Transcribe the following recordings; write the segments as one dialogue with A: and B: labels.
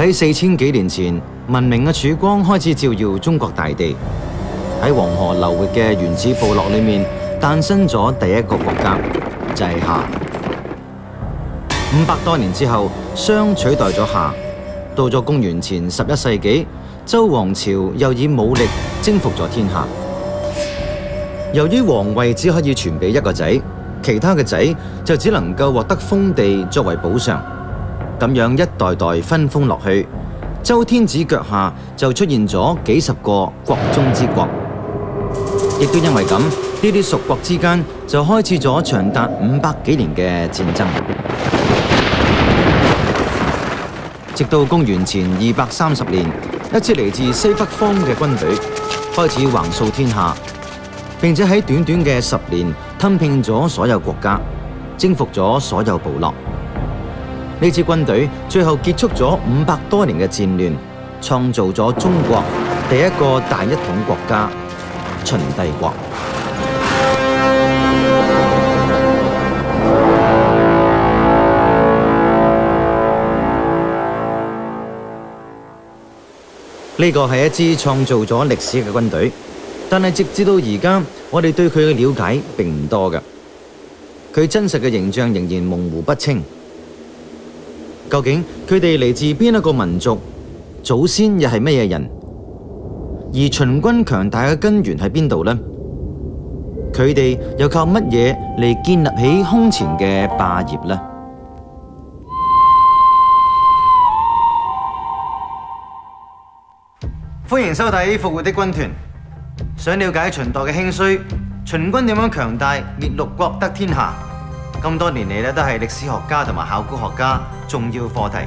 A: 喺4000幾年前，文明嘅曙光開始照耀中國大地。喺黃河流域嘅原始部落裏面，誕生咗第一個國家，就係夏。500多年之後，商取代咗夏。到咗公元前11世紀，周王朝又以武力征服咗天下。由於皇位只可以傳俾一個仔，其他嘅仔就只能夠獲得封地作為補償。咁樣一代代分封落去，周天子腳下就出現咗幾十個國中之國。亦都因為咁，呢啲屬國之間就開始咗長達500幾年嘅戰爭。直到公元前230年，一支嚟自西北方嘅軍隊開始橫掃天下，並且喺短短嘅10年吞併咗所有國家，征服咗所有部落。呢支軍隊最後結束咗500多年嘅戰亂，創造咗中國第一個大一統國家——秦帝國。呢個係一支創造咗歷史嘅軍隊，但係直至到而家，我哋對佢嘅了解並唔多㗎。佢真實嘅形象仍然模糊不清。究竟佢哋嚟自邊一個民族？祖先又係乜嘢人？而秦軍強大嘅根源喺邊度呢？佢哋又靠乜嘢嚟建立起空前嘅霸業呢？歡迎收睇《復活的軍團》。想了解秦代嘅興衰，秦軍點樣強大，滅六國得天下？咁多年嚟咧，都係歷史學家同埋考古學家重要課題。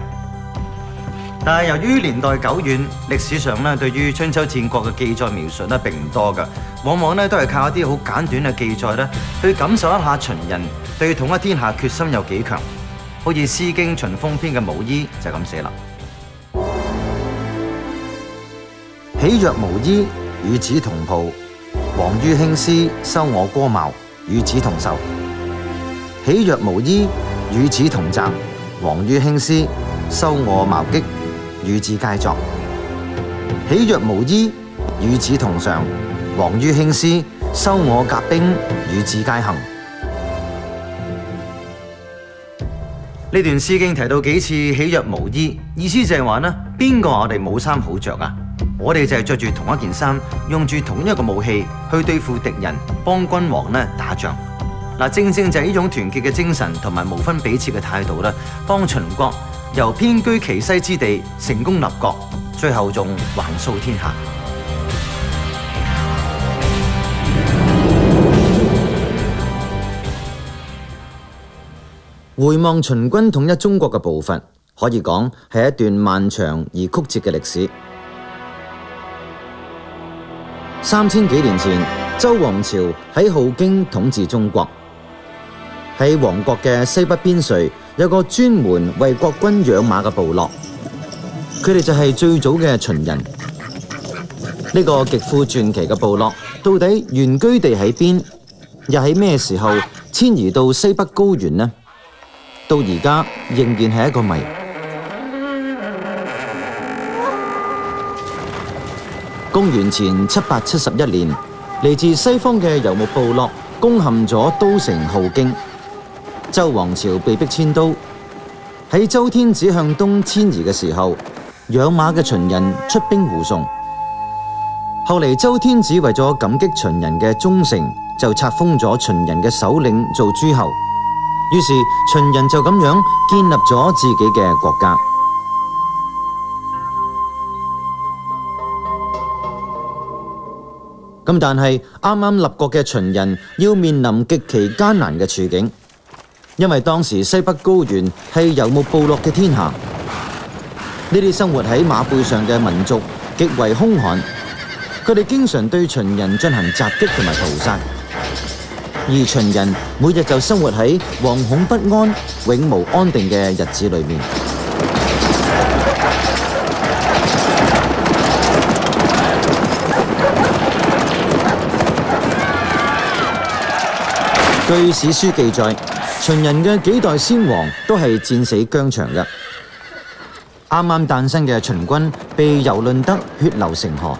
A: 但係由於年代久遠，歷史上咧對於春秋戰國嘅記載描述咧並唔多㗎，往往咧都係靠一啲好簡短嘅記載咧，去感受一下秦人對統一天下決心有幾強。好似《詩經·秦風篇》嘅《無衣》就咁寫啦：喜若無衣，與子同袍；黃于興師，收我戈矛，與子同仇。喜若無衣，與子同澤；黃于興師，收我矛擊，與子偕作。喜若無衣，與子同嘗；黃于興師，收我甲兵，與子偕行。呢段詩經提到幾次喜若無衣，意思就係話呢，邊個話我哋冇衫好着啊？我哋就係着住同一件衫，用住同一個武器去對付敵人，幫君王呢打仗。嗱，正正就係呢種團結嘅精神同埋無分彼此嘅態度啦，幫秦國由偏居其西之地成功立國，最後仲橫掃天下。回望秦軍統一中國嘅步伐，可以講係一段漫長而曲折嘅歷史。3000幾年前，周王朝喺鎬京統治中國。喺王國嘅西北邊陲，有個專門為國軍養馬嘅部落，佢哋就係最早嘅秦人。呢個極富傳奇嘅部落，到底原居地喺邊？又喺咩時候遷移到西北高原呢？到而家仍然係一個謎。公元前771年，嚟自西方嘅游牧部落攻陷咗都城鎬京。周王朝被迫遷都，喺周天子向東遷移嘅時候，養馬嘅秦人出兵護送。後嚟周天子為咗感激秦人嘅忠誠，就冊封咗秦人嘅首領做諸侯，於是秦人就咁樣建立咗自己嘅國家。咁但係啱啱立國嘅秦人要面臨極其艱難嘅處境。因為當時西北高原係游牧部落嘅天下，呢啲生活喺馬背上嘅民族極為兇悍，佢哋經常對秦人進行襲擊同埋屠殺，而秦人每日就生活喺惶恐不安、永無安定嘅日子裏面。據史書記載，秦人嘅幾代先王都係戰死疆場嘅。啱啱誕生嘅秦軍被蹂躪得血流成河。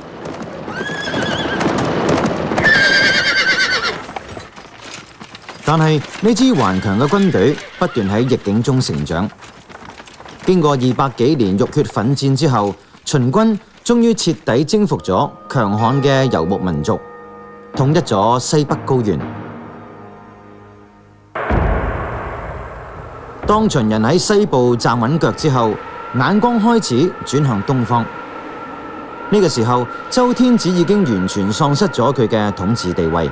A: 但係呢支頑強嘅軍隊不斷喺逆境中成長。經過200幾年浴血奮戰之後，秦軍終於徹底征服咗強悍嘅游牧民族，統一咗西北高原。當秦人喺西部站穩腳之後，眼光開始轉向東方。呢個時候，周天子已經完全喪失咗佢嘅統治地位，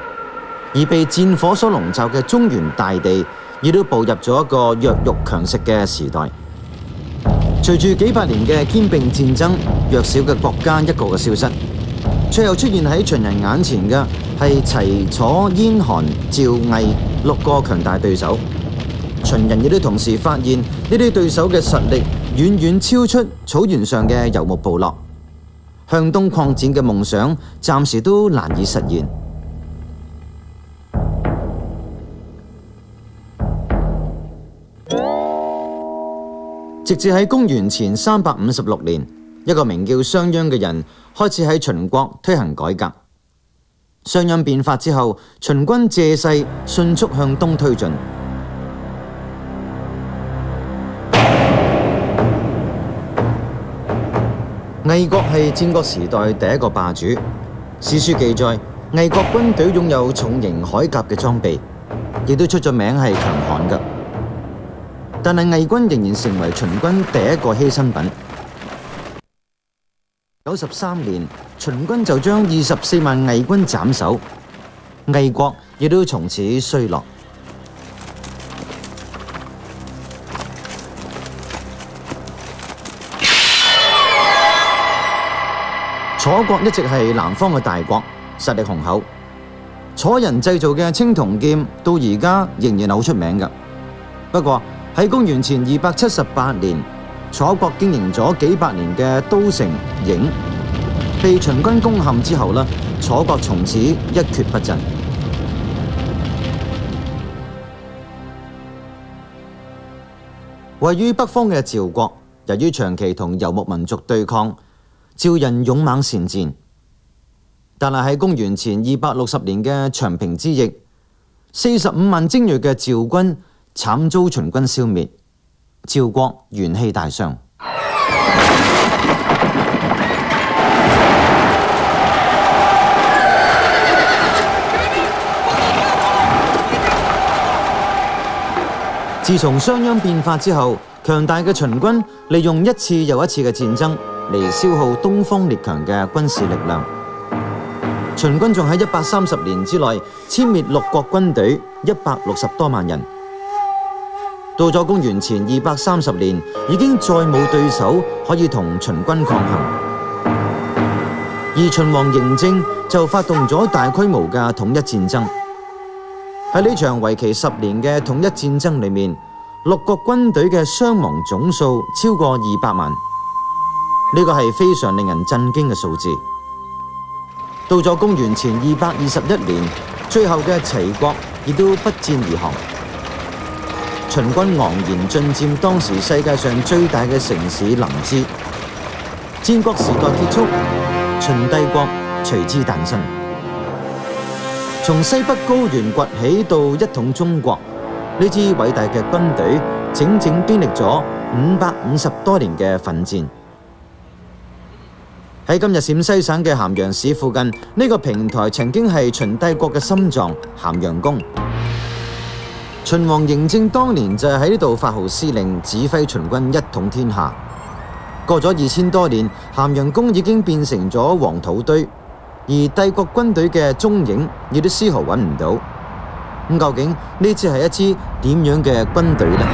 A: 而被戰火所籠罩嘅中原大地，亦都步入咗一個弱肉強食嘅時代。隨住幾百年嘅兼並戰爭，弱小嘅國家一個個消失，最後出現喺秦人眼前嘅係齊、楚、燕、韓、趙、魏6個強大對手。秦人亦都同時發現呢啲對手嘅實力遠遠超出草原上嘅游牧部落，向東擴展嘅夢想暫時都難以實現。直至喺公元前356年，一個名叫商鞅嘅人開始喺秦國推行改革。商鞅變法之後，秦軍借勢迅速向東推進。魏國係戰國時代第一個霸主。史書記載，魏國軍隊擁有重型鎧甲嘅裝備，亦都出咗名係強悍嘅。但係魏軍仍然成為秦軍第一個犧牲品。93年，秦軍就將24萬魏軍斬首，魏國亦都從此衰落。楚國一直係南方嘅大國，實力雄厚。楚人製造嘅青銅劍到而家仍然好出名㗎。不過喺公元前278年，楚國經營咗幾百年嘅都城郢被秦軍攻陷之後，楚國從此一蹶不振。位於北方嘅趙國，由於長期同游牧民族對抗，趙人勇猛善戰。但係喺公元前260年嘅長平之役，45萬精銳嘅趙軍慘遭秦軍消滅，趙國元氣大傷。自從商鞅變法之後，強大嘅秦軍利用一次又一次嘅戰爭嚟消耗東方列強嘅軍事力量。秦軍仲喺130年之內殲滅6國軍隊160多萬人。到咗公元前230年，已經再冇對手可以同秦軍抗衡，而秦王嬴政就發動咗大規模嘅統一戰爭。喺呢場為期10年嘅統一戰爭裏面，6國軍隊嘅傷亡總數超過200萬，呢個係非常令人震驚嘅數字。到咗公元前221年，最後嘅齊國亦都不戰而降。秦軍昂然進佔當時世界上最大嘅城市臨淄，戰國時代結束，秦帝國隨之誕生。從西北高原崛起到一統中國，呢支偉大嘅軍隊整整經歷咗550多年嘅奮戰。喺今日陝西省嘅咸陽市附近，呢個平台曾經係秦帝國嘅心臟咸陽宮。秦王嬴政當年就喺呢度發號施令，指揮秦軍一統天下。過咗2000多年，咸陽宮已經變成咗黃土堆，而帝國軍隊嘅蹤影亦都絲毫揾唔到。咁究竟呢支係一支點樣嘅軍隊呢？